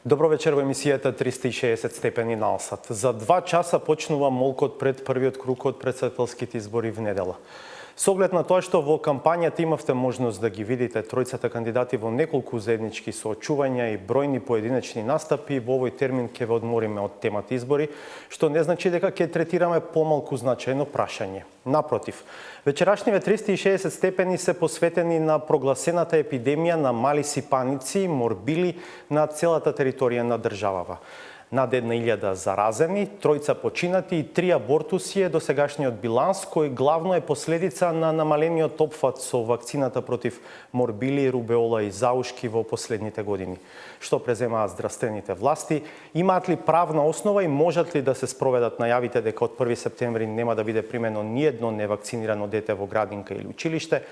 Добро вечер во емисијата 360 степени на Алсат. За 2 часа почнува молкот пред првиот круг од претседателските избори в недела. Со оглед на тоа што во кампањата имавте можност да ги видите тројцата кандидати во неколку заеднички соочувања и бројни поединечни настапи, во овој термин ќе ве одмориме од темата избори, што не значи дека ќе третираме помалку значајно прашање. Напротив, вечерашниве 360 степени се посветени на прогласената епидемија на мали сипаници и морбили на целата територија на државава. Над 1.000 заразени, 3 починати и 3 абортуси е досегашниот биланс, кој главно е последица на намалениот опфат со вакцината против морбили, рубеола и заушки во последните години. Што преземаат здравствените власти? Имаат ли правна основа и можат ли да се спроведат најавите дека од 1 септември нема да биде примено ниедно невакцинирано дете во градинка или училиште?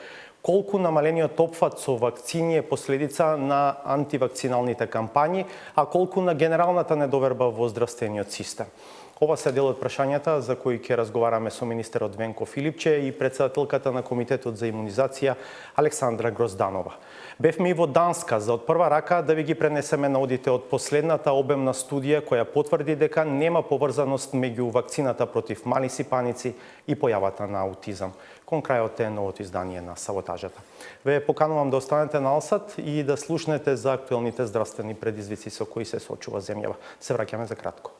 Колку намалениот опфат со вакцини е последица на антивакциналните кампањи, а колку на генералната недоверба во здравствениот систем? Ова се дел од прашањата за кои ќе разговараме со министерот Венко Филипче и претседателката на Комитетот за имунизација Александра Грозданова. Бевме и во Данска за од прва рака да ви ги пренесеме наодите од последната обемна студија која потврди дека нема поврзаност меѓу вакцината против мали сипаници и појавата на аутизам. Кон крајот е новото издание на Саботажата. Ве поканувам да останете на Алсат и да слушнете за актуелните здравствени предизвици со кои се соочува земјава. Се враќаме за кратко.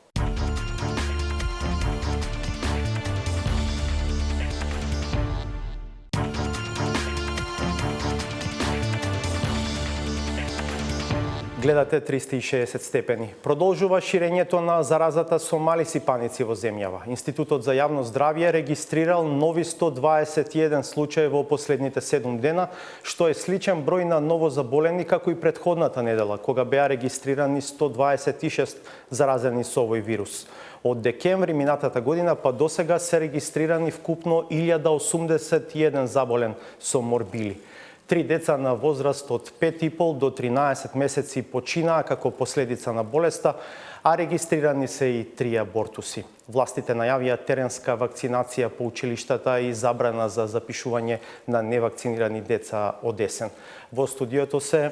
Гледате 360 степени. Продолжува ширењето на заразата со мали сипаници во земјава. Институтот за јавно здравје регистрирал нови 121 случаи во последните 7 дена, што е сличен број на новозаболени како и претходната недела, кога беа регистрирани 126 заразени со овој вирус. Од декември минатата година па досега се регистрирани вкупно 1081 заболен со морбили. 3 деца на возраст од 5,5 до 13 месеци починаа како последица на болеста, а регистрирани се и 3 абортуси. Властите најавија теренска вакцинација по училиштата и забрана за запишување на невакцинирани деца од есен. Во студиото се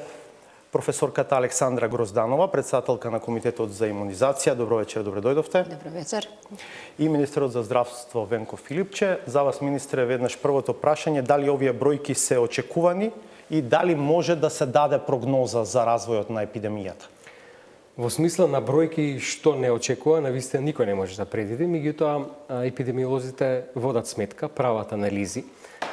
професорката Александра Грозданова, претседателка на Комитетот за имунизација. Добро вечер, добре дојдовте. Добро вечер. И министерот за здравство Венко Филипче. За вас, министре, веднаш првото прашање, дали овие бројки се очекувани и дали може да се даде прогноза за развојот на епидемијата? Во смисла на бројки што не очекува, навистина никој не може да предвиди, меѓутоа епидемиолозите водат сметка, прават анализи.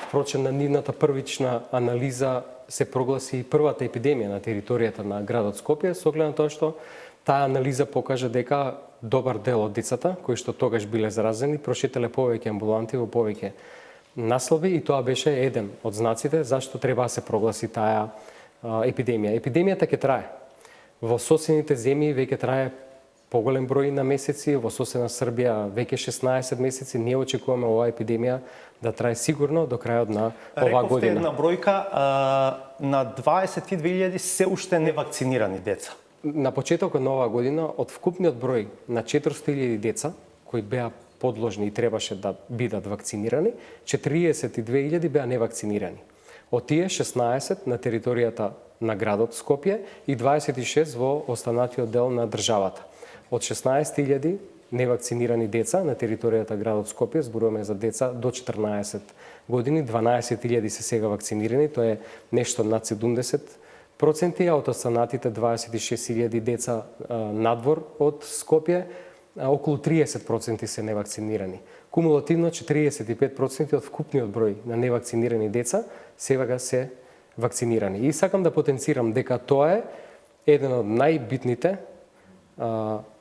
Впрочем, на нивната првична анализа се прогласи и првата епидемија на територијата на градот Скопје, со оглед на тоа што таа анализа покажа дека добар дел од децата, кои што тогаш биле заразени, прошетеле повеќе амбуланти во повеќе наслови и тоа беше еден од знаците зашто треба да се прогласи таа епидемија. Епидемијата ќе трае. Во соседните земји веќе трае поголем број на месеци, во соседна Србија веќе 16 месеци. Ние очекуваме оваа епидемија да трае сигурно до крајот на оваа година. Рековте една бројка на 22.000 се уште невакцинирани деца. На почетокот на оваа година од вкупниот број на 400.000 деца кои беа подложни и требаше да бидат вакцинирани, 42.000 беа невакцинирани. Од тие 16 на територијата на градот Скопје и 26 во останатиот дел на државата. Од 16.000 невакцинирани деца на територијата градот Скопје, зборуваме за деца до 14 години, 12.000 се сега вакцинирани, тоа е нешто над 70%, а од останатите 26.000 деца надвор од Скопје, околу 30% се невакцинирани. Кумулативно 45% од вкупниот број на невакцинирани деца сега се вакцинирани. И сакам да потенцирам дека тоа е еден од најбитните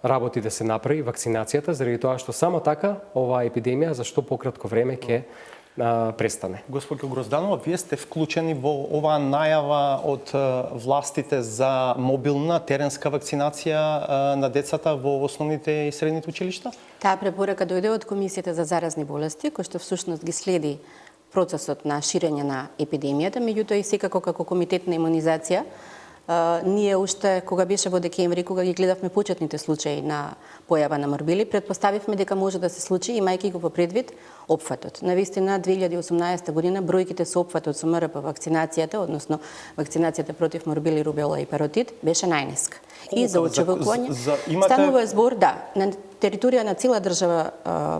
работи да се направи вакцинацијата, заради тоа што само така оваа епидемија за што пократко време ќе престане. Госпоѓо Грозданова, вие сте вклучени во оваа најава од властите за мобилна теренска вакцинација на децата во основните и средните училишта? Таа препорака дојде од Комисијата за заразни болести, кој што всушност ги следи процесот на ширење на епидемијата, меѓутоа и секако како Комитет на имунизација ние уште кога беше во декември, кога ги гледавме почетните случаи на појава на морбили, предпоставивме дека може да се случи, имајќи го во предвид опфатот. Навистина 2018 година бројките со опфатот со МРП вакцинацијата, односно вакцинацијата против морбили, рубела и паротит, беше најниска. И за очекување станува збор, да, на територија на цела држава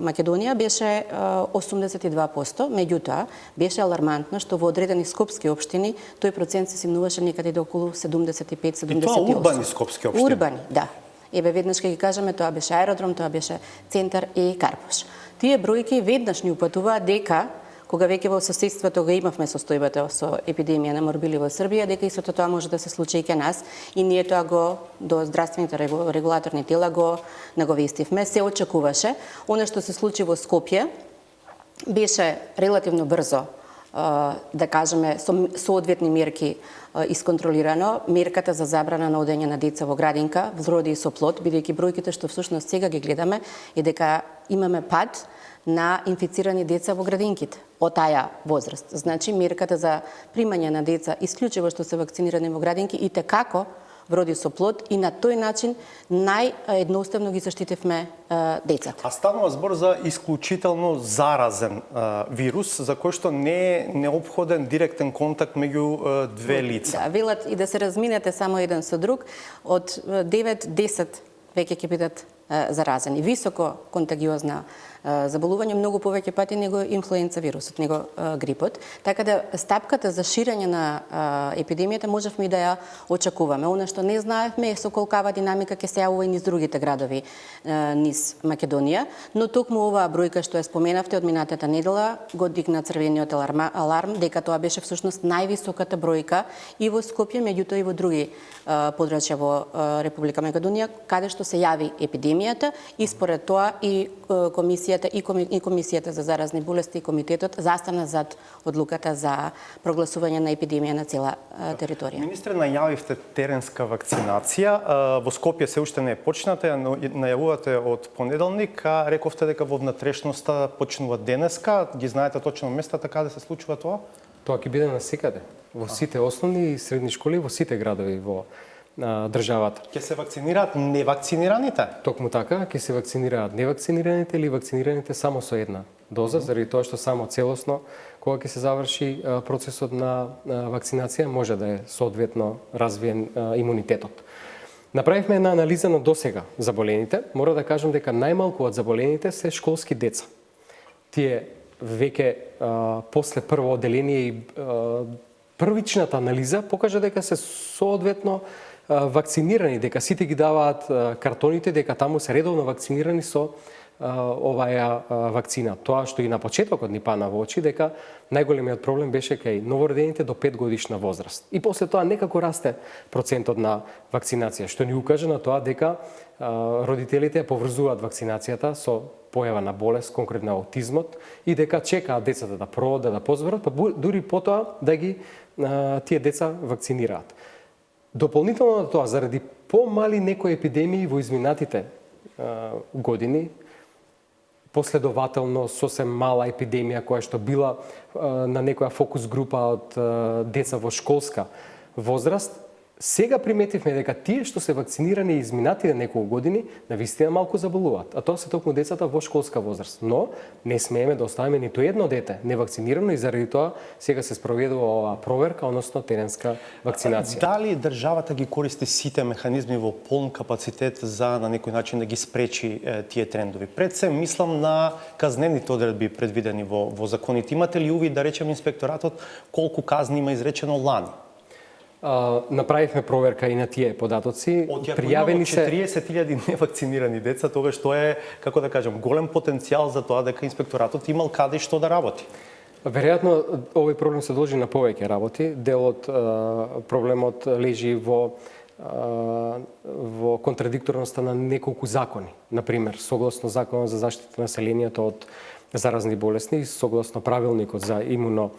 Македонија беше 82%, меѓутоа беше алармантно што во одредени скопски општини тој процент се симнуваше некаде до околу 75-78. И тоа урбани скопски општини? Урбани, да. Еве веднаш ќе ги кажеме, тоа беше аеродром, тоа беше центар и Карпош. Тие бројки веднаш ни упатуваат дека кога веќе во соседството го имавме состојбата со епидемија на морбили во Србија, дека истото тоа може да се случи и ке нас и ние тоа го до здравствените регулаторни тела го наговестивме. Се очекуваше. Она што се случи во Скопје беше релативно брзо, да кажеме, со соодветни мерки исконтролирано. Мерката за забрана на одење на деца во градинка, во роди и со плод, бидејќи бројките што всушност сега ги гледаме е дека имаме пад на инфицирани деца во градинките од таа возраст. Значи, мерката за примање на деца исклучиво што се вакцинирани во градинки и текако вроди со плод и на тој начин наједноставно ги заштитивме децата. А станува збор за исклучително заразен вирус, за кој што не е неопходен директен контакт меѓу две лица. Да, велат и да се разминете само еден со друг, од 9-10 веќе ќе бидат заразени. Високо контагиозна заболување, многу повеќе пати него инфлуенца вирусот, него грипот. Така да стапката за ширење на епидемијата можевме и да ја очекуваме. Она што не знаевме е со колкава динамика ќе се јавува и низ другите градови низ Македонија, но токму оваа бројка што ја споменавте од минатата недела го дигна црвениот аларм дека тоа беше всушност највисоката бројка и во Скопје, меѓутоа и во други подрачја во Република Македонија каде што се јави епидемијата и според тоа и Комисијата за заразни болести и комитетот застана зад одлуката за прогласување на епидемија на цела територија. Министре, најавивте теренска вакцинација. Во Скопје се уште не е почната, најавувате од понеделник, а рековте дека во внатрешноста почнува денеска. Ги знаете точно местата каде се случува тоа? Тоа ќе биде насекаде, во сите основни и средни школи, во сите градови во државата. Ќе се вакцинираат невакцинираните? Токму така, ќе се вакцинираат невакцинираните или вакцинираните само со една доза, заради тоа што само целосно, кога ќе се заврши процесот на вакцинација, може да е соодветно развиен имунитетот. Направивме една анализа на досега заболените. Мора да кажам дека најмалку од заболените се школски деца. Тие веќе после прво одделение и првичната анализа покажа дека се соодветно вакцинирани, дека сите ги даваат картоните, дека таму се редовно вакцинирани со оваа вакцина. Тоа што и на почетокот ни пана во очи, дека најголемиот проблем беше кај новородените до 5 годишна возраст. И после тоа некако расте процентот на вакцинација, што ни укаже на тоа дека родителите поврзуваат вакцинацијата со појава на болест, конкретно аутизмот, и дека чекаат децата да проодат, да позборат, па дури потоа да ги тие деца вакцинираат. Дополнително на тоа, заради помали некои епидемии во изминатите години, последователно сосем мала епидемија која што била на некоја фокус група од деца во школска возраст, сега приметивме дека тие што се вакцинирани изминатите неколку години навистина малку заболуваат, а тоа се токму децата во школска возраст. Но не смееме да оставиме ниту едно дете невакцинирано и заради тоа сега се спроведува оваа проверка, односно теренска вакцинација. Дали државата ги користи сите механизми во полн капацитет за на некој начин да ги спречи тие трендови? Пред се мислам на казнените одредби предвидени во законите. Имате ли увид, да речем, инспекторатот колку казни има изречено лани? Направивме проверка и на тие податоци. Пријавени се 40.000 невакцинирани деца, тогаш тоа е, како да кажам, голем потенцијал за тоа дека инспекторатот имал каде и што да работи. Веројатно овој проблем се должи на повеќе работи. Дел од проблемот лежи во контрадикторноста на неколку закони. Например, согласно Законот за заштита на населението од заразни болести, согласно правилникот за имуно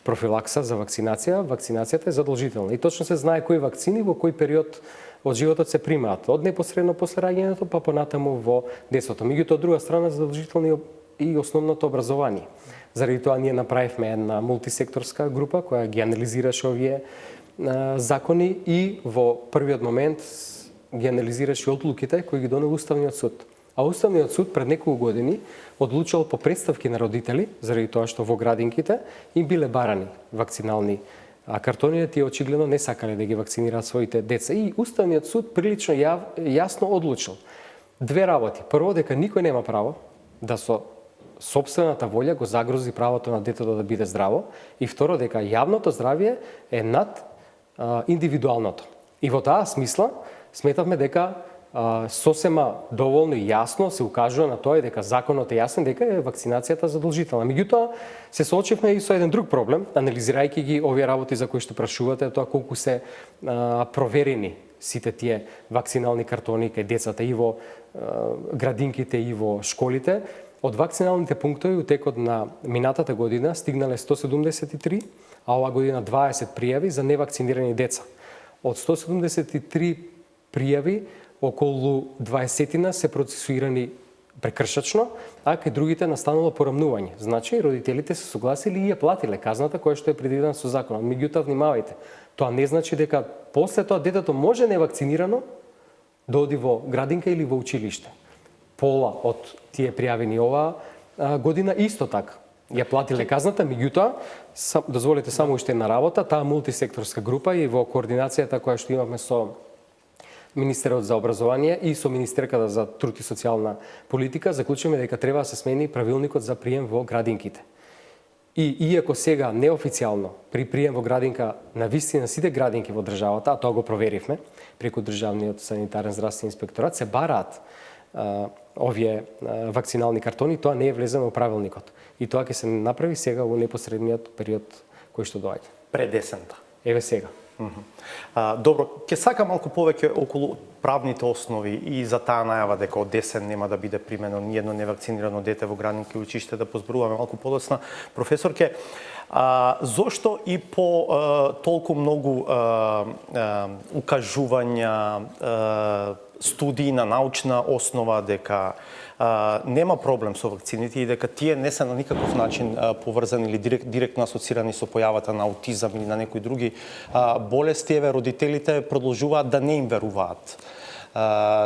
профилакса за вакцинација, вакцинацијата е задолжителна. И точно се знае кои вакцини во кој период од животот се примаат, од непосредно после раѓањето па понатаму во детството. Меѓутоа, од друга страна, задолжително и основното образование. Заради тоа ние направивме една мултисекторска група која ги анализираше овие закони и во првиот момент ги анализираше одлуките кои ги донел Уставниот суд. А Уставниот суд пред неколку години одлучил по представки на родители, заради тоа што во градинките им биле барани вакцинални картони, тие очигледно не сакале да ги вакцинираат своите деца. И Уставниот суд прилично јасно одлучил две работи. Прво, дека никој нема право да со сопствената волја го загрози правото на детето да биде здраво, и второ, дека јавното здравје е над индивидуалното. И во таа смисла сметавме дека сосема доволно јасно се укажува на тоа дека законот е јасен дека е вакцинацијата задолжителна. Меѓутоа се соочивме и со еден друг проблем, анализирајќи ги овие работи за кои што прашувате, тоа колку се проверени сите тие вакцинални картони кај децата и во градинките и во школите. Од вакциналните пунктови у текот на минатата година стигнале 173, а оваа година 20 пријави за невакцинирани деца. Од 173 пријави, околу 20 се процесуирани прекршачно, а кај другите настанало порамнување. Значи, родителите се согласили и ја платиле казната која што е предвидена со законот. Меѓутоа, внимавајте, тоа не значи дека после тоа детето може невакцинирано да оди во градинка или во училиште. Пола од тие пријавени оваа година исто така ја платиле казната, меѓутоа, дозволете само уште една работа, таа мултисекторска група и во координацијата која што имавме со Министерот за образование и со Министерката за труд и социјална политика, заклучиме дека треба да се смени правилникот за прием во градинките. И иако сега неофицијално при прием во градинка на вистина сите градинки во државата, а тоа го проверивме преку Државниот санитарен здравствен инспекторат, се бараат овие вакцинални картони, тоа не е влезено во правилникот. И тоа ќе се направи сега во непосредниот период кој што доаѓа. Пред есента. Еве сега. Добро, ќе сакам малку повеќе околу правните основи и за таа најава дека од десен нема да биде примено ниедно невакцинирано дете во градинки и училиште, да позборуваме малку подоцна. Професорке, зошто и по толку многу укажувања, студии на научна основа дека нема проблем со вакцините и дека тие не се на никаков начин поврзани или директно асоцирани со појавата на аутизам или на некои други болести, еве родителите продолжуваат да не им веруваат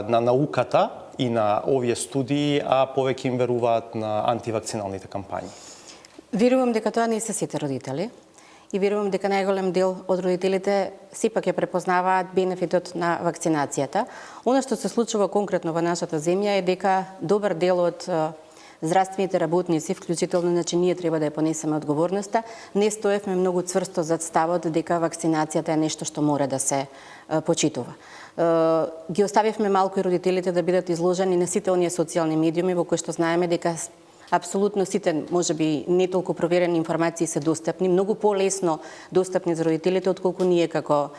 на науката и на овие студии, а повеќе им веруваат на антивакциналните кампањи. Верувам дека тоа не се сите родители и верувам дека најголем дел од родителите сепак ја препознаваат бенефитот на вакцинацијата. Она што се случува конкретно во нашата земја е дека добар дел од здравствените работници, вклучително, значи ние треба да ја понесеме одговорноста, не стоевме многу цврсто зад ставот дека вакцинацијата е нешто што мора да се почитува. Ги оставивме малку и родителите да бидат изложени на сите оние социјални медиуми во кои што знаеме дека апсолутно сите, можеби не толку проверени информации се достапни, многу полесно достапни за родителите отколку ние како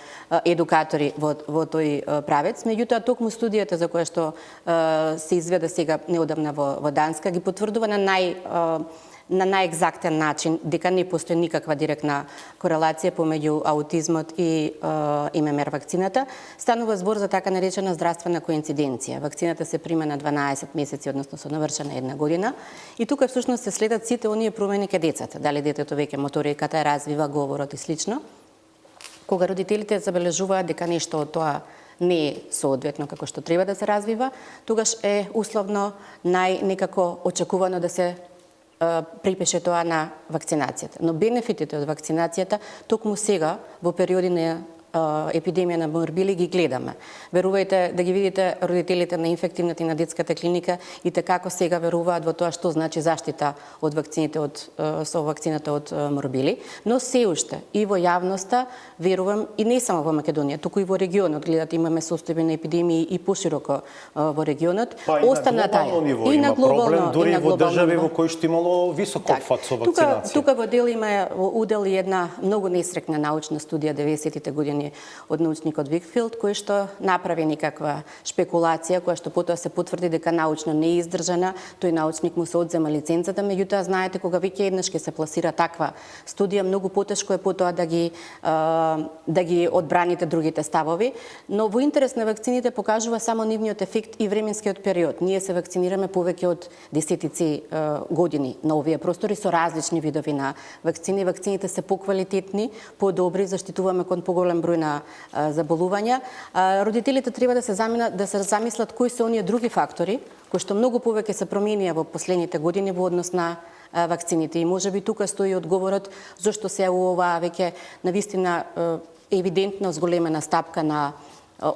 едукатори во тој правец. Меѓутоа, токму студијата за која што се изведе сега неодамна во Данска ги потврдува на најегзактен начин дека не постои никаква директна корелација помеѓу аутизмот и ММР вакцината. Станува збор за така наречена здравствена коинциденција. Вакцината се прима на 12 месеци, односно со навршена една година. И тука всушност се следат сите оние промени кај децата. Дали детето веќе моториката ја развива, говорот и слично. Кога родителите забележуваат дека нешто од тоа не е соодветно како што треба да се развива, тогаш е условно некако очекувано да се припише тоа на вакцинацијата. Но бенефитите од вакцинацијата токму сега во периоди на епидемија на морбили ги гледаме. Верувајте да ги видите родителите на инфективната и на детската клиника и како сега веруваат во тоа што значи заштита од вакцините со вакцината од морбили, но се уште и во јавноста верувам и не само во Македонија, туку и во регионот, гледате имаме состојби на епидемии и пошироко во регионот. Остана таа и на глобално ниво, дури во држави во кои што имало висок опфат со вакцинација. Тука во дел има удел и една многу несрекна научна студија 90-тите години направени од научникот Викфилд, кој што направи некаква шпекулација, која што потоа се потврди дека научно не е издржана, тој научник му се одзема лицензата, меѓутоа знаете кога веќе еднаш ќе се пласира таква студија, многу потешко е потоа да ги одбраните другите ставови, но во интерес на вакцините покажува само нивниот ефект и временскиот период. Ние се вакцинираме повеќе од десетици години на овие простори со различни видови на вакцини. Вакцините се поквалитетни, подобри, заштитуваме кон поголем број на заболувања. Родителите треба да се замислат кои се оние други фактори кои што многу повеќе се променија во последните години во однос на вакцините. И можеби тука стои одговорот зошто се оваа веќе навистина евидентно зголемена стапка на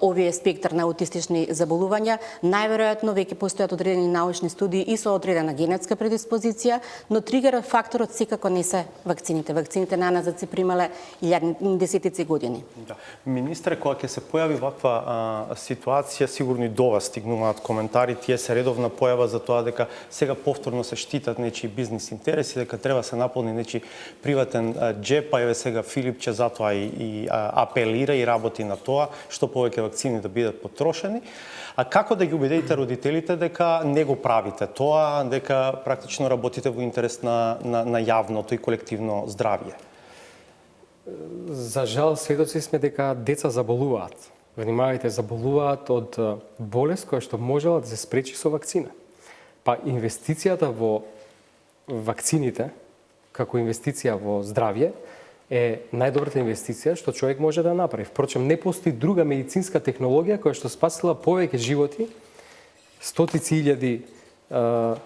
овие спектар на аутистични заболувања. Најверојатно веќе постојат одредени научни студии и со одредена генетска предиспозиција, но тригер факторот секако не се вакцините. Вакцините на назад се примале десетици години. Да. Министре, кога ќе се појави ваква ситуација, сигурно и до вас стигнуваат коментари, тие се редовна појава за тоа дека сега повторно се штитат нечии бизнис интереси, дека треба се наполни нечи приватен џеп, а еве сега Филипче затоа и апелира и работи на тоа, што повеќе вакцини да бидат потрошени. А како да ги убедите родителите дека не го правите тоа, дека практично работите во интерес на јавното и колективно здравје? За жал, сведоци сме дека деца заболуваат. Внимавајте, заболуваат од болест која што можела да се спречи со вакцина. Па инвестицијата во вакцините, како инвестиција во здравје, е најдобрата инвестиција што човек може да направи. Впрочем, не постои друга медицинска технологија која што спасила повеќе животи, стотици илјади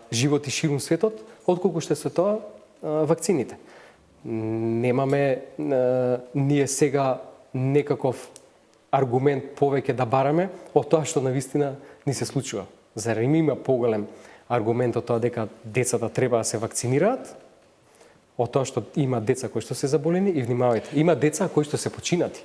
животи ширум светот, отколку што се тоа вакцините. Немаме ние сега некаков аргумент повеќе да бараме од тоа што навистина ни се случува. Зарем има поголем аргумент од тоа дека децата треба да се вакцинираат, од тоа што има деца кои што се заболени и внимавајте, има деца кои што се починати.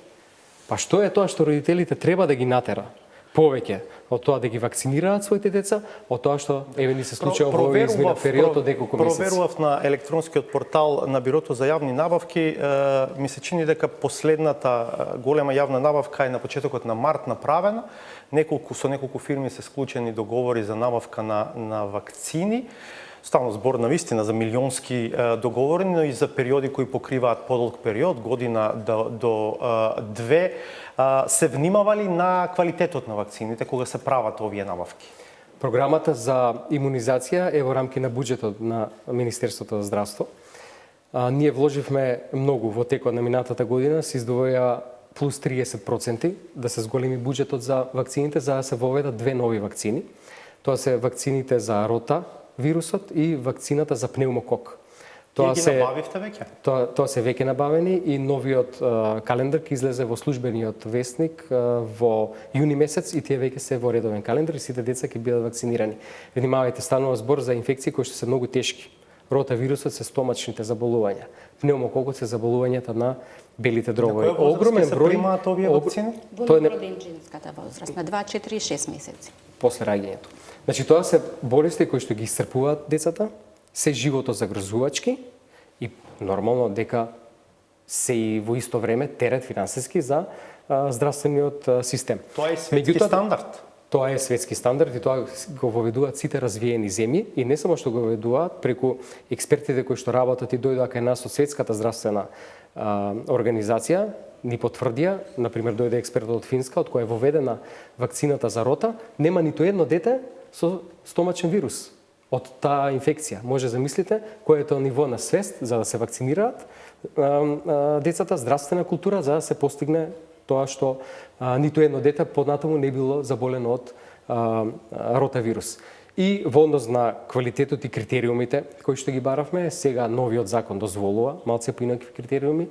Па што е тоа што родителите треба да ги натера повеќе од тоа да ги вакцинираат своите деца, од тоа што еве ни се случува во овој изминат период од неколку месеци. Проверував на електронскиот портал на Бирото за јавни набавки, ми се чини дека последната голема јавна набавка е на почетокот на март направена. Со неколку фирми се склучени договори за набавка на вакцини. Ставно збор на вистина за милионски договори, но и за периоди кои покриваат подолг период, година до две. Се внимавали на квалитетот на вакцините кога се прават овие набавки? Програмата за имунизација е во рамки на буџетот на Министерството за здравство. Ние вложивме многу во текот на минатата година, се издвоја плюс 30% да се зголеми буџетот за вакцините, за да се воведат две нови вакцини. Тоа се вакцините за рота вирусот и вакцината за пневмокок. Тоа ги набавивте веќе? Тоа се веќе набавени и новиот календар ќе излезе во службениот весник во јуни месец и тие веќе се во редовен календар и сите деца ќе бидат вакцинирани. Внимавајте, станува збор за инфекции кои што се многу тешки. Ротавирусот се стомачните заболувања. Пневмококот се заболувањата на белите дробови. Огромен број примаат овие вакцини? Во роденчинската возраст на 2, 4 и 6 месеци. После раѓањето. Значи тоа се болести кои што ги исцрпуваат децата, се животозагрозувачки и нормално дека се и во исто време терет финансиски за здравствениот систем. Тоа е светски стандард. Тоа е светски стандард и тоа го воведуваат сите развиени земји и не само што го воведуваат преку експертите кои што работат и дојдоа кај нас од Светската здравствена организација, ни потврдија, например дојде експерт од Финска, од која е воведена вакцината за рота, нема ниту едно дете со стомачен вирус од таа инфекција. Може замислите кој е тоа ниво на свест за да се вакцинираат децата, здравствена култура за да се постигне тоа што ниту едно дете поднатаму не било заболено од ротавирус. И во однос на квалитетот и критериумите кои што ги баравме, сега новиот закон дозволува малце поинакви критериуми.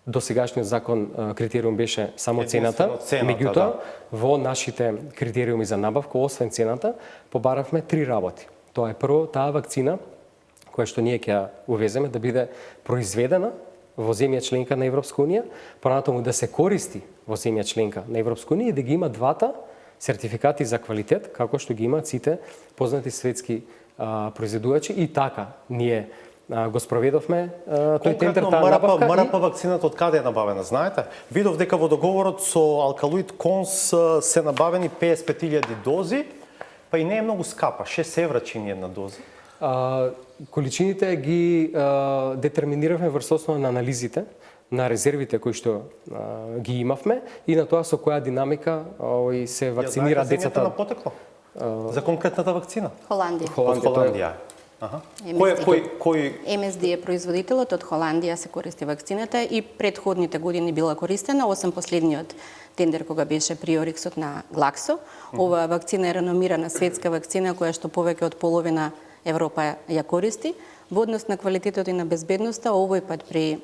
До сегашниот закон критериум беше само цената, меѓутоа во нашите критериуми за набавка, освен цената, побаравме 3 работи. Тоа е прво, таа вакцина која што ние ќе ја увеземе да биде произведена во земја членка на Европска унија, понатаму да се користи во земја членка на Европска унија и да ги има двата сертификати за квалитет, како што ги имаат сите познати светски произведувачи и така ние го спроведовме тој тендер, Конкретно таа набавка. МРП вакцината од каде е набавена, знаете? Видов дека во договорот со Алкалоид Конс се набавени 55.000 дози, па и не е многу скапа, 6 евра чини една доза. Количините ги детерминиравме врз основа на анализите на резервите кои што ги имавме и на тоа со која динамика се вакцинира децата. на потекло? За конкретната вакцина? Холандија. Од Холандија. Аха. Кој MSD е производителот, од Холандија се користи вакцината и предходните години била користена, освен последниот тендер кога беше Приориксот на Глаксо. Оваа вакцина е реномирана светска вакцина која што повеќе од половина Европа ја користи. Во однос на квалитетот и на безбедноста, овој пат при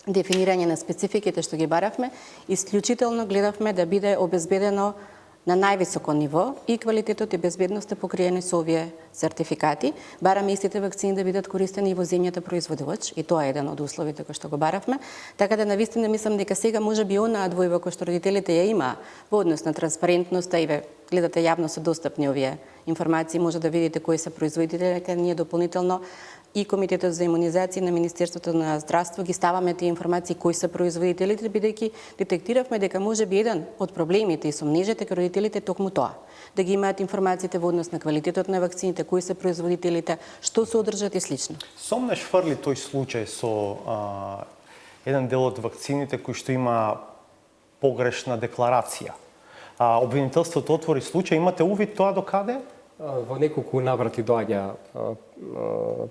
дефинирање на спецификите што ги баравме, исклучително гледавме да биде обезбедено на највисоко ниво и квалитетот и безбедноста покриени со овие сертификати. Бараме истите вакцини да бидат користени и во земјата производувач, и тоа е еден од условите кои што го баравме. Така да навистина мислам дека сега можеби онаа двојба која што родителите ја има во однос на транспарентноста и ве гледате јавно се достапни овие информации, може да видите кои се производители, дека ние дополнително и Комитетот за имунизација на Министерството на здравство ги ставаме тие информации кои се производителите, бидејќи детектиравме дека можеби еден од проблемите и сомнежите кај родителите токму тоа, да ги имаат информациите во однос на квалитетот на вакцините, кои се производителите, што содржат и слично. Сомнеш фрли тој случај со еден дел од вакцините кои што има погрешна декларација. Обвинителството отвори случај, имате увид тоа до каде? Во неколку наврати доаѓа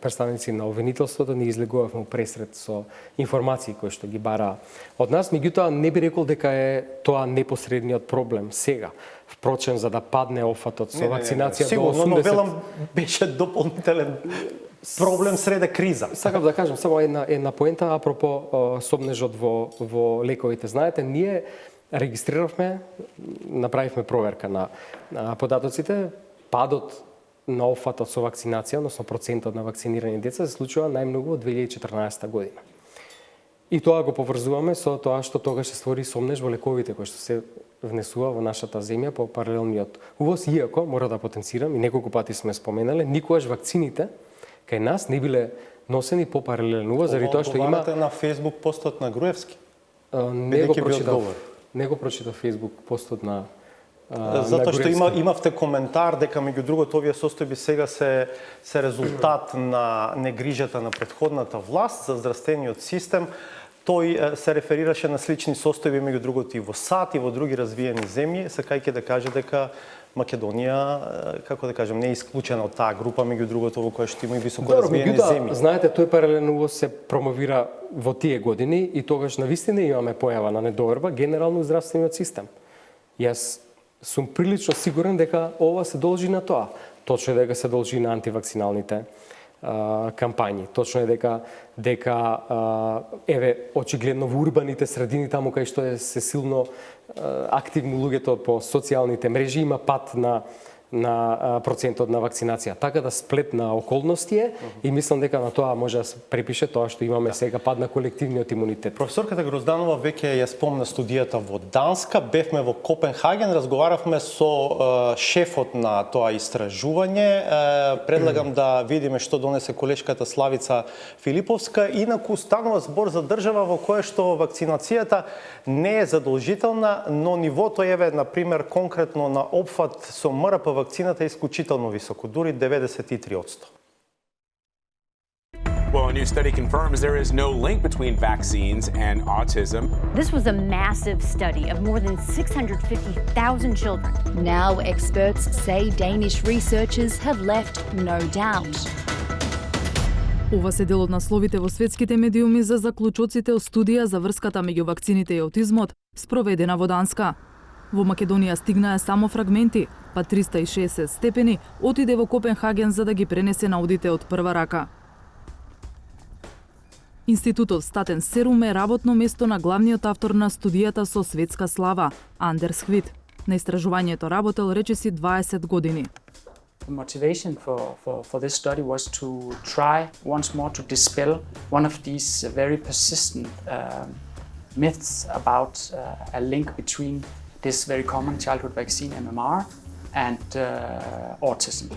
представници на обвинителството, ни излегувавме пресред со информации кои што ги бара од нас, меѓутоа не би рекол дека е тоа непосредниот проблем сега. Впрочем, за да падне офатот со вакцинација до 80... Сигурно, но велам беше дополнителен проблем среде криза. Сакам да кажам само една поента апропо сомнежот во лековите. Знаете, ние регистриравме, направивме проверка на податоците. Падот на офатот со вакцинација, односно процентот на вакцинирани деца, се случува најмногу од 2014 година. И тоа го поврзуваме со тоа што тогаш се створи сомнеж во лековите кои што се внесува во нашата земја по паралелниот увоз, иако мора да потенцирам и неколку пати сме споменале, никогаш вакцините кај нас не биле носени по паралелен увоз, заради тоа што има на Facebook постот на Груевски. Не го прочитав Facebook постот на Затоа што имавте коментар дека меѓу другото овие состојби сега се резултат на негрижата на претходната власт за здравствениот систем. Тој се реферираше на слични состојби меѓу другото и во САД и во други развиени земји, сакајќи да каже дека Македонија, како да кажем, не е исклучена од таа група, меѓу другото во која што има и високо развиени земји. Знаете, тој паралелен увоз се промовира во тие години и тогаш навистина имаме појава на недоверба генерално здравствениот систем. Јас сум прилично сигурен дека ова се должи на тоа. Точно е дека се должи на антивакциналните кампањи. Точно е дека еве очигледно во урбаните средини таму кај што се силно активни луѓето по социјалните мрежи има пат на процентот на вакцинација. Така да сплет на околности е и мислам дека на тоа може да се препише тоа што имаме сега пад на колективниот имунитет. Професорката Грозданова веќе ја спомна студијата во Данска, бевме во Копенхаген, разговаравме со шефот на тоа истражување. Предлагам да видиме што донесе колешката Славица Филиповска. Инаку станува збор за држава во која што вакцинацијата не е задолжителна, но нивото еве на пример конкретно на опфат со МРП вакцината е исклучително високо, дури 93%. Well, a new study confirms there is no link between vaccines and autism. This was a massive study of more than 650,000 children. Now experts say Danish researchers have left no doubt. Ова се дел од насловите во светските медиуми за заклучоците од студија за врската меѓу вакцините и аутизмот, спроведена во Данска. Во Македонија стигнаа само фрагменти, па 360 степени отиде во Копенхаген за да ги пренесе наудите од прва рака. Институтот Статен Серум е работно место на главниот автор на студијата со светска слава, Андерс Хвит. На истражувањето работел речиси 20 години. The motivation for this study was to try once more to dispel one of these very persistent myths about a link between this very common childhood vaccine MMR and autism.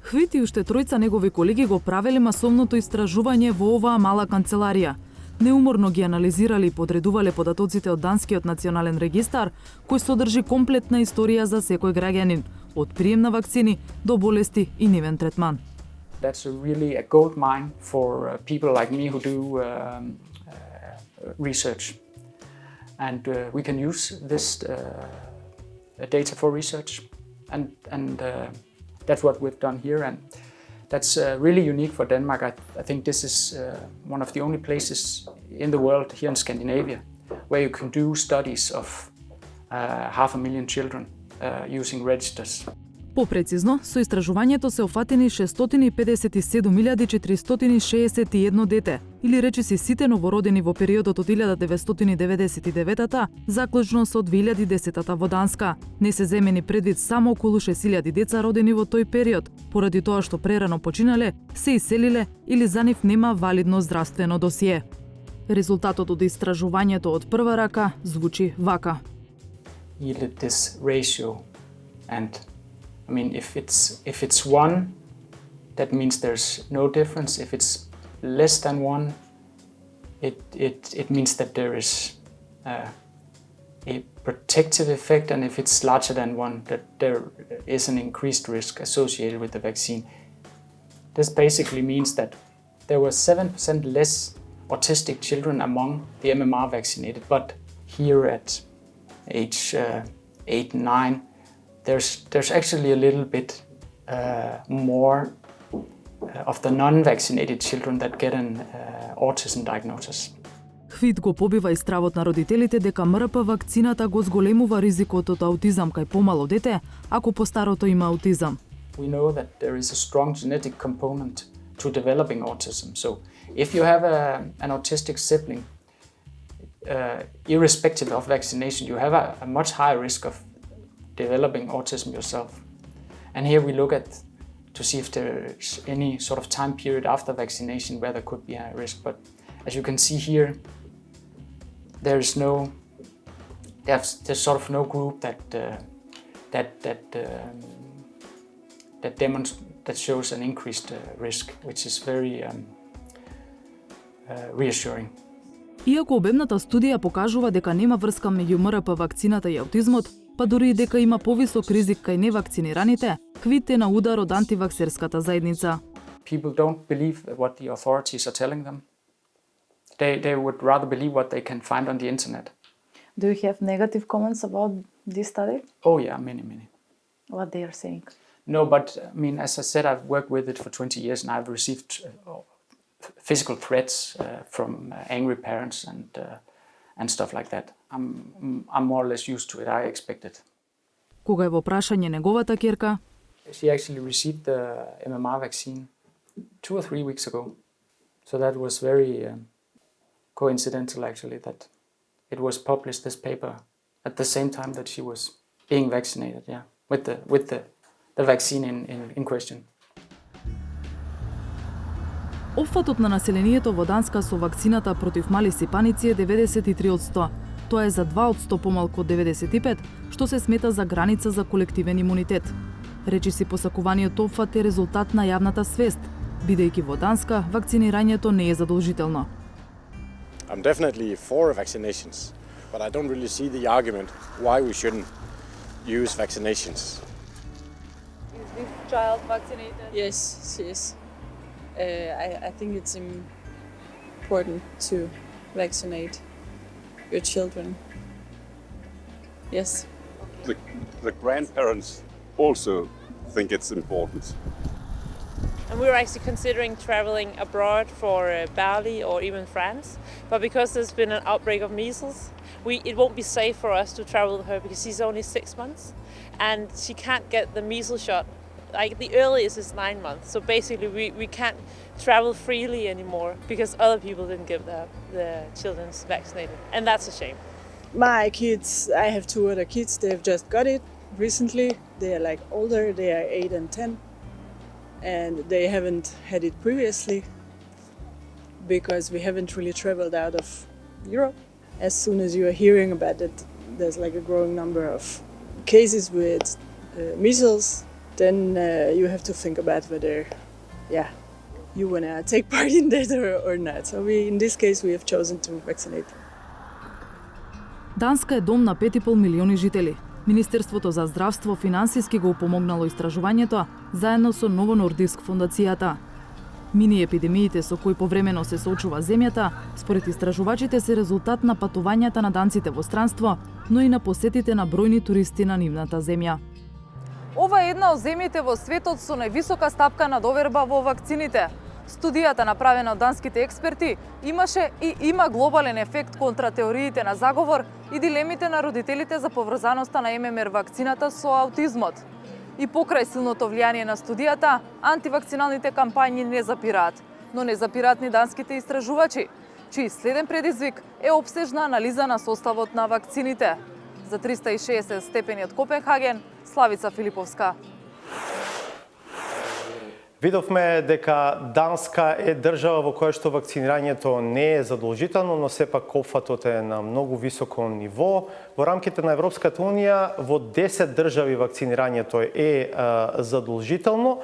Хвит и уште тројца негови колеги го правеле масовното истражување во оваа мала канцеларија. Неуморно ги анализирале и подредувале податоците од Данскиот национален регистар, кој содржи комплетна историја за секој граѓанин, од прием на вакцини до болести и нивен третман. That's really a gold mine for people like me who do research. And we can use this data for research. And that's what we've done here. And that's really unique for Denmark. I think this is one of the only places in the world here in Scandinavia where you can do studies of 500,000 children using registers. Попрецизно, со истражувањето се офатени 657.461 дете, или речиси сите новородени во периодот од 1999 заклучно со 2010 во Данска. Не се земени предвид само околу 6.000 деца родени во тој период, поради тоа што прерано починале, се иселиле или за нив нема валидно здравствено досие. Резултатот од истражувањето од прва рака звучи вака. Yielded this ratio, and I mean, if it's 1, that means there's no difference. If it's less than 1, it means that there is a protective effect, and if it's larger than 1, that there is an increased risk associated with the vaccine. This basically means that there were 7% less autistic children among the MMR vaccinated, but here at age 8 and 9, there's actually a little bit more of the non-vaccinated children that get an autism diagnosis. Хвит го побива и стравот на родителите дека МРП вакцината го зголемува ризикот од аутизам кај помало дете, ако постарото има аутизам. We know that there is a strong genetic component to developing autism. So if you have an autistic sibling, irrespective of vaccination, you have a much higher risk of developing autism yourself. And here we look at to see if there's any sort of time period after vaccination where there could be a risk. But as you can see here, there's sort of no group that shows an increased risk, which is very reassuring. Иако обемната студија покажува дека нема врска меѓу МРП вакцината и аутизмот, па дури и дека има повисок ризик кај невакцинираните, Хвит е на удар од антиваксерската заедница. People don't believe what the authorities are telling them. They would rather believe what they can find on the internet. Do you have negative comments about this study? Oh yeah, many. What they are saying? No, but I mean, as I said, I've worked with it for 20 years and I've received physical threats from angry parents and stuff like that. I'm more or less used to it. I expect it. Кога е во прашање неговата ќерка, She actually received the MMR vaccine 2 or 3 weeks ago. So that was very coincidental actually that it was published, this paper, at the same time that she was being vaccinated, yeah, with the vaccine in question. Опфатот на населението во Данска со вакцината против мали сипаници е 93%. Тоа е за 2% помалку од 95%, што се смета за граница за колективен имунитет. Речиси посакуваниот опфат е резултат на јавната свест, бидејќи во Данска вакцинирањето не е задолжително. I'm definitely for vaccinations, but I don't really see the argument why we shouldn't use vaccinations. Is this child vaccinated? Yes, she is. I think it's important to vaccinate your children. Yes. The grandparents also think it's important. And we were actually considering traveling abroad for Bali or even France, but because there's been an outbreak of measles, it won't be safe for us to travel with her because she's only 6 months and she can't get the measles shot. Like the earliest is 9 months, so basically we can't travel freely anymore because other people didn't give the children vaccinated, and that's a shame. My kids, I have 2 other kids, they've just got it recently. They are like older, they are 8 and 10, and they haven't had it previously because we haven't really traveled out of Europe. As soon as you are hearing about it, there's like a growing number of cases with measles, then you have to think about whether, you want to take part in that or not. So in this case, we have chosen to vaccinate. Данска е дом на 5,5 милиони жители. Министерството за здравство финансиски го помогнало истражувањето, заедно со Ново Нордиск фондацијата. Мини епидемиите со кои повремено се соочува земјата, според истражувачите се резултат на патувањата на данците во странство, но и на посетите на бројни туристи на нивната земја. Ова е една од земјите во светот со највисока стапка на доверба во вакцините. Студијата направена од данските експерти имаше и има глобален ефект контра теориите на заговор и дилемите на родителите за поврзаноста на ММР вакцината со аутизмот. И покрај силното влијание на студијата, антивакциналните кампањи не запираат, но не запираат ни данските истражувачи, чиј следен предизвик е опсежна анализа на составот на вакцините. За 360 степени од Копенхаген, Славица Филиповска. Видовме дека Данска е држава во која што вакцинирањето не е задолжително, но сепак опфатот е на многу високо ниво. Во рамките на Европската Унија во 10 држави вакцинирањето е задолжително,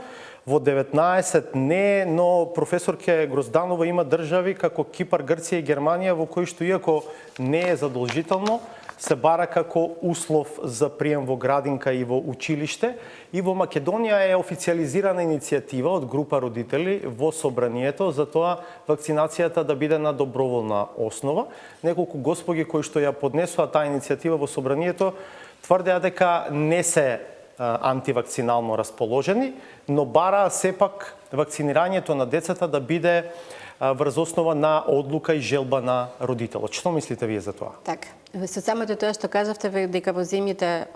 во 19 не, но професорке Грозданова има држави како Кипар, Грција и Германија во кои што иако не е задолжително, се бара како услов за прием во градинка и во училиште. И во Македонија е официализирана иницијатива од група родители во собранието за тоа вакцинацијата да биде на доброволна основа. Неколку господи кои што ја поднесоа таа иницијатива во собранието тврдеа дека не се антивакцинално расположени, но бараа сепак вакцинирањето на децата да биде врз основа на одлука и желба на родителот. Што мислите вие за тоа? Така. Со самото тоа што кажавте дека во земјите,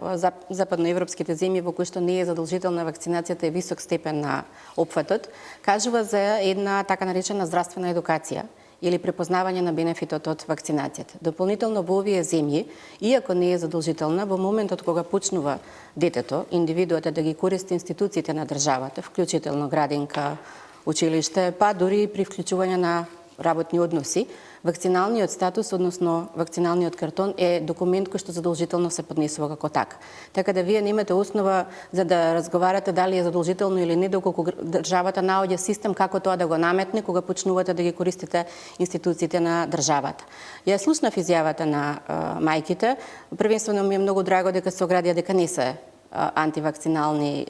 западноевропските земји во кои што не е задолжителна вакцинацијата е висок степен на опфатот, кажува за една така наречена здравствена едукација или препознавање на бенефитот од вакцинацијата. Дополнително во овие земји, иако не е задолжителна, во моментот кога почнува детето, индивидуата да ги користи институциите на државата, вклучително градинка, училиште, па дури при вклучување на работни односи, вакциналниот статус, односно вакциналниот картон е документ кој што задолжително се поднесува како така. Така да вие немате основа за да разговарате дали е задолжително или не, доколку државата наоѓа систем како тоа да го наметне кога почнувате да ги користите институциите на државата. Ја слушнав изјавата на мајките, првенствено ми е многу драго дека се оградија дека не се антивакцинални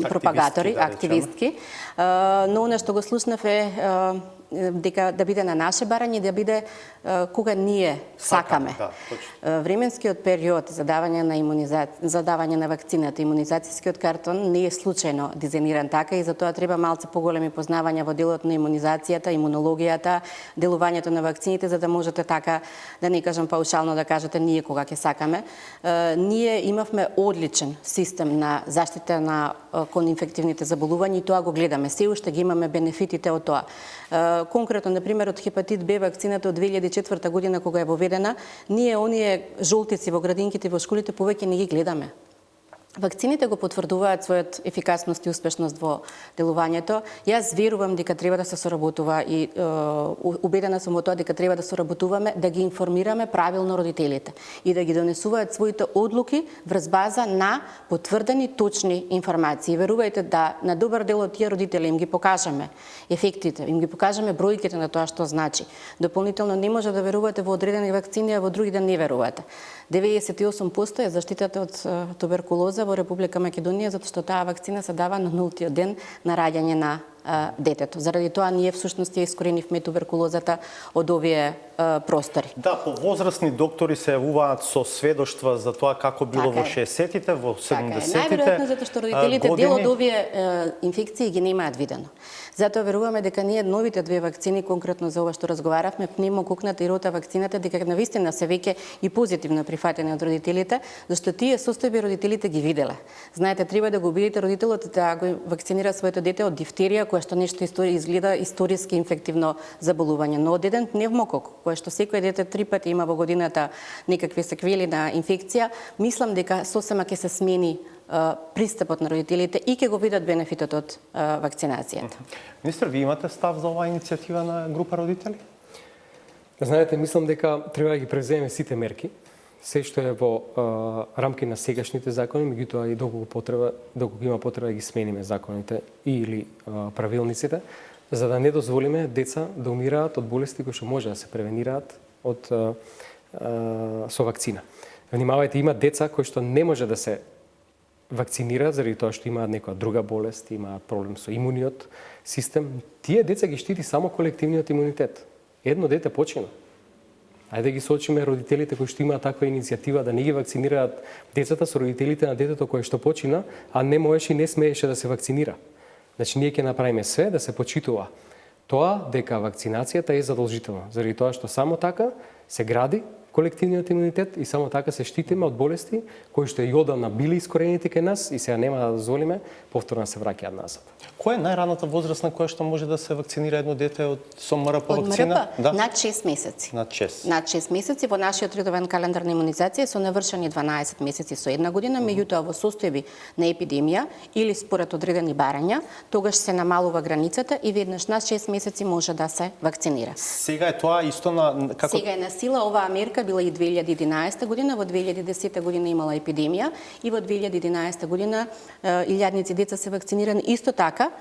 пропагатори, активистки, но она што го слушнав е дека да биде на наше барање, да биде кога ние сакаме. Временскиот период за давање на вакцината, имунизацијскиот картон не е случајно дизајниран така и затоа треба малце поголеми познавања во делот на имунизацијата, имунологијата, делувањето на вакцините, за да можете така, да не кажам паушално да кажете ние кога ќе сакаме. Ние имавме одличен систем на заштита на кон инфективните заболувања и тоа го гледаме. Се уште ги имаме бенефитите од тоа. Конкретно, например, од хепатит Б вакцината од 2004 година кога е воведена, ние оние жолтици во градинките во школите повеќе не ги гледаме. Вакцините го потврдуваат својот ефикасност и успешност во делувањето. Јас верувам дека треба да се соработува и убедена сум во тоа дека треба да соработуваме, да ги информираме правилно родителите и да ги донесуваат своите одлуки врз база на потврдени точни информации. Верувајте да на добар дел од тие родители им ги покажаме ефектите, им ги покажаме бројките на тоа што значи. Дополнително не може да верувате во одредени вакцини, а во други да не верувате. 98% е заштитата од туберкулоза во Република Македонија, затоа што таа вакцина се дава на нултиот ден на раѓање на детето. Заради тоа ние всушност ја искоренивме туберкулозата од овие простори. Да, повозрастни доктори се јавуваат со сведоштва за тоа како било во 60-тите, во 70-тите. Најверојатно затоа што родителите дел од овие инфекции ги немаат видено. Затоа веруваме дека ние новите две вакцини, конкретно за ова што разговаравме, пневмококната и рота вакцината, дека навистина се веќе и позитивно прифатени од родителите, зашто тие состојби родителите ги виделе. Знаете, треба да го убедите родителот да го вакцинира своето дете од дифтерија, која што нешто изгледа историски инфективно заболување, но од еден пневмокок, кој што секој дете 3 пати има во годината некакви секвели на инфекција, мислам дека сосема ќе се смени пристапот на родителите и ќе го видат бенефитот од вакцинацијата. Министр, ви имате став за оваа иницијатива на група родители? Знаете, мислам дека треба да ги превземе сите мерки, се што е во рамки на сегашните закони, меѓутоа и доколку има потреба да ги смениме законите или правилниците, за да не дозволиме деца да умираат од болести кои што може да се превенираат со вакцина. Внимавајте, има деца кои што не може да се вакцинираат заради тоа што имаат некоја друга болест, имаат проблем со имуниот систем. Тие деца ги штити само колективниот имунитет. Едно дете почина. Ајде да ги соочиме родителите кои што имаат таква иницијатива да не ги вакцинираат децата со родителите на детето кое што почина, а не можеше и не смееше да се вакцинира. Значи, ние ќе направиме све да се почитува тоа дека вакцинацијата е задолжителна, заради тоа што само така се гради колективниот имунитет и само така се штитиме од болести кои што и одамна били искоренети кај нас и сега нема да дозволиме повторно се враќаат назад. Која е најраната возраст на која што може да се вакцинира едно дете со МРП Од вакцина? МРП? Над 6 месеци. Над 6. Над 6 месеци во нашиот редовен календар на имунизација со навршени 12 месеци со една година, меѓутоа во состојби на епидемија или според одредени барања, тогаш се намалува границата и веднаш над 6 месеци може да се вакцинира. Сега е тоа исто на како Сега е на сила оваа мерка била и 2011 година, во 2010 година имала епидемија и во 2011 година илјадници деца се вакцинирани исто така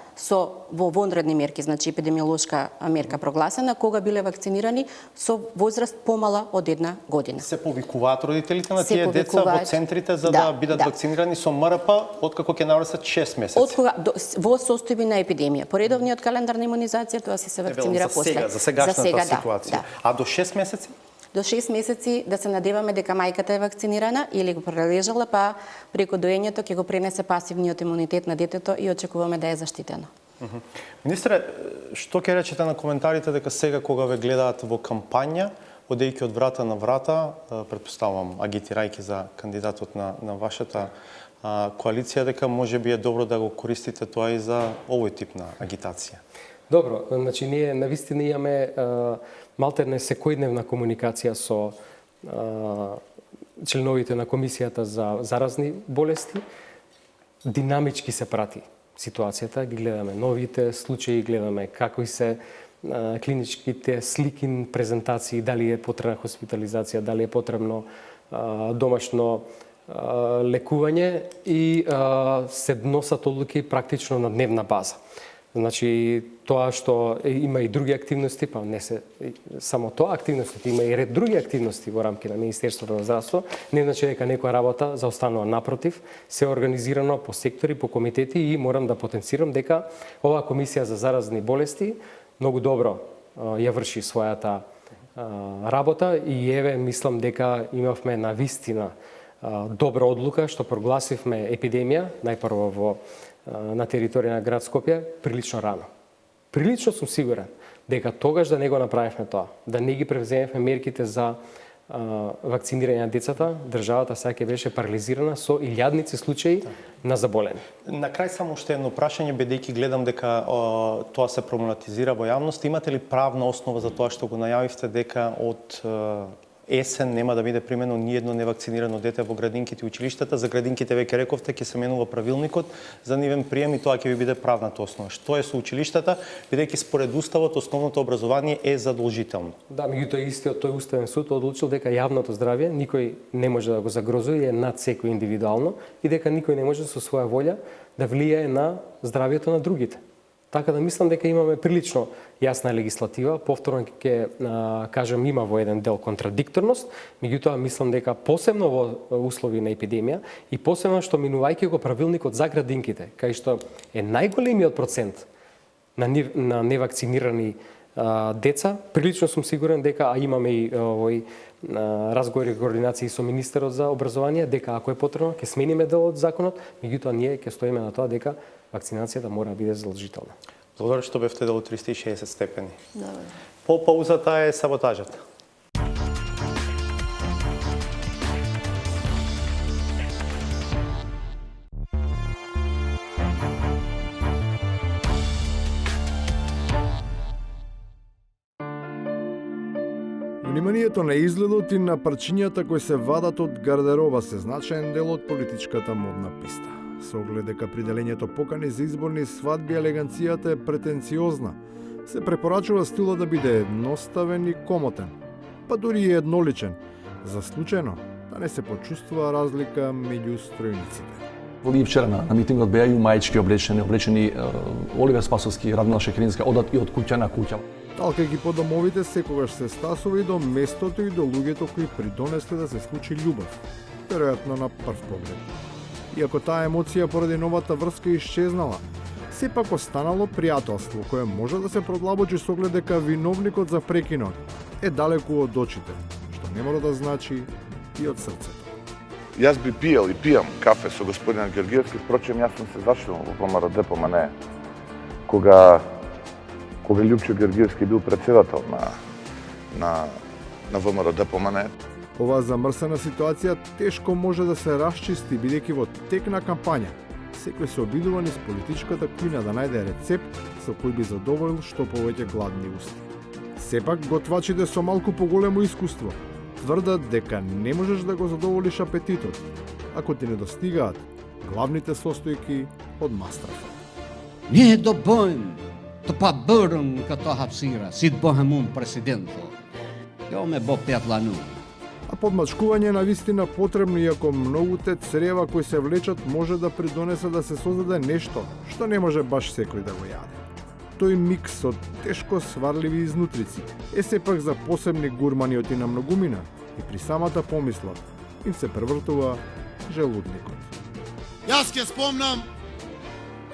во вонредни мерки, значи епидемиолошка мерка прогласена, кога биле вакцинирани со возраст помала од една година. Се повикуваат родителите на тие деца во центрите за да бидат вакцинирани со МРП откако ќе навршат 6 месеци. Откога во состојби на епидемија. По редовниот календар на имунизација тоа се вакцинира после. За сегашната ситуација. А до 6 месеци? До 6 месеци да се надеваме дека мајката е вакцинирана или го прележала, па преку доењето ќе го пренесе пасивниот имунитет на детето и очекуваме да е заштитено. Министре, што ќе речете на коментарите дека сега кога ве гледаат во кампања, одејќи од врата на врата, претпоставувам агитирајќи за кандидатот на вашата коалиција, дека можеби е добро да го користите тоа и за овој тип на агитација? Добро, значи ние навистина имаме малтерне секојдневна комуникација со членовите на Комисијата за заразни болести. Динамички се прати ситуацијата, ги гледаме новите случаи, гледаме какви се клиничките слики, презентации, дали е потребна хоспитализација, дали е потребно домашно лекување и се носат одлуки практично на дневна база. Значи, тоа што има и други активности, па не се само тоа активности, има и ред други активности во рамки на Министерството на здравство, не значи дека некоја работа заостанува, напротив, се организирано по сектори, по комитети и морам да потенцирам дека оваа Комисија за заразни болести многу добро ја врши својата работа и еве мислам дека имавме на вистина добра одлука што прогласивме епидемија, најпрво на територија на град Скопје, прилично рано. Прилично сум сигурен дека тогаш да не го направивме тоа, да не ги превземевме мерките за вакцинирање на децата, државата сега ќе беше парализирана со илјадници случаи на заболени. На крај само уште едно прашање, бидејќи гледам дека тоа се проблематизира во јавност, имате ли правна основа за тоа што го најавивте дека од есен нема да биде примено ни едно невакцинирано дете во градинките и училиштата? За градинките веќе рековте ќе се менува правилникот за нивен прием и тоа ќе ви биде правната основа. Што е со училиштата, бидејќи според уставот основното образование е задолжително? Да, меѓутоа истиот тој уставен суд одлучил дека јавното здравје никој не може да го загрозува и е над секој индивидуално и дека никој не може со своја волја да влијае на здравјето на другите. Така да мислам дека имаме прилично јасна легислатива, повторно ќе кажам има во еден дел контрадикторност, меѓутоа мислам дека посебно во услови на епидемија и посебно што минувајќи го правилникот за градинките, кај што е најголемиот процент на невакцинирани деца, прилично сум сигурен дека имаме и овој разговори и координации со министерот за образование дека ако е потребно ќе смениме дел од законот, меѓутоа ние ќе стоиме на тоа дека вакцинацијата мора да биде задолжителна. Благодарам што бевте дел 360 степени. Добре. По паузата е саботажата. Вниманието на изгледот и на парчињата кои се вадат од гардероба се значаен дел од политичката модна писта. Со оглед дека приделењето покани за изборни свадби елеганцијата е претенциозна, се препорачува стилот да биде едноставен и комотен, па дури и едноличен, за случајно да не се почувствува разлика меѓу стројниците. И вчера на митингот беа и маички облечени Оливер Спасовски и Радмила Шекеринска одат и од куќа на куќа. Талкајќи по домовите секогаш се стасува и до местото и до луѓето кои придонесле да се случи љубов, веројатно на прв поглед. Иако таа емоција поради новата врска исчезнала, сепак останало пријателство кое може да се продлабочи со оглед дека виновникот за прекинот е далеку од очите, што не мора да значи и од срцето. Јас би пиел и пијам кафе со господинот Георгиевски, впрочем јас сум се зачудил во ВМРО по мене кога Љупчо Георгиевски бил председател на ВМРО по мене. Оваа замрсена ситуација тешко може да се расчисти, бидејќи во тек на кампања секој се обидува низ политичката кујна да најде рецепт со кој би задоволил што повеќе гладни усти. Сепак готвачите со малку поголемо искуство тврдат дека не можеш да го задоволиш апетитот ако ти недостигаат главните состојки од мастрафа. Не до бојм, то па бърн като хапсира, сид бохемун президенто. Ја ме бо петлану. А подмачкување на вистина потребно, иако многуте црева кои се влечат може да придонесе да се создаде нешто што не може баш секој да го јаде. Тој микс од тешко сварливи изнутрици е сепак за посебни гурманиот и на многумина и при самата помисла им се превртува желудникот. Јас ќе спомнам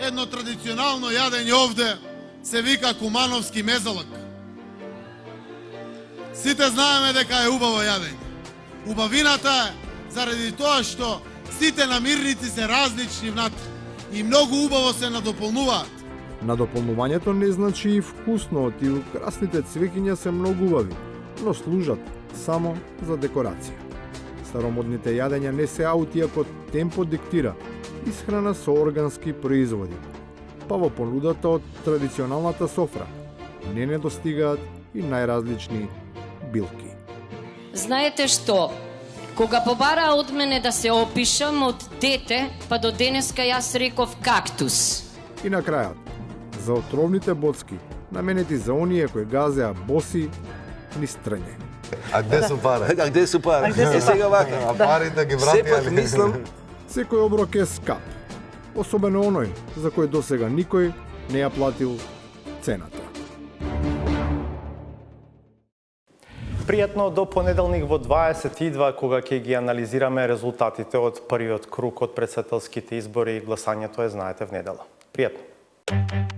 едно традиционално јадење овде, се вика кумановски мезалак. Сите знаеме дека е убаво јадење. Убавината е заради тоа што сите намирници се различни внатре и многу убаво се надополнуваат. Надополнувањето не значи и вкусно, и украсните цвеќиња се многу убави, но служат само за декорација. Старомодните јадења не се аут, иако темпо диктира исхрана со органски производи. Па во понудата од традиционалната софра не недостигаат и најразлични билки. Знаете што? Кога побараа од мене да се опишам од дете, па до денеска јас реков кактус. И на крајот, за отровните боцки, наменети за оние кои газеа боси низ трње. А где су пари? А где су пари? Сега вака. А парите ги врати, Сепак мислам, секој оброк е скап. Особено оној за кој досега никој не ја платил цената. Пријатно до понеделник во 22 кога ќе ги анализираме резултатите од првиот круг од претседателските избори и гласањето е, знаете, в недела. Пријатно.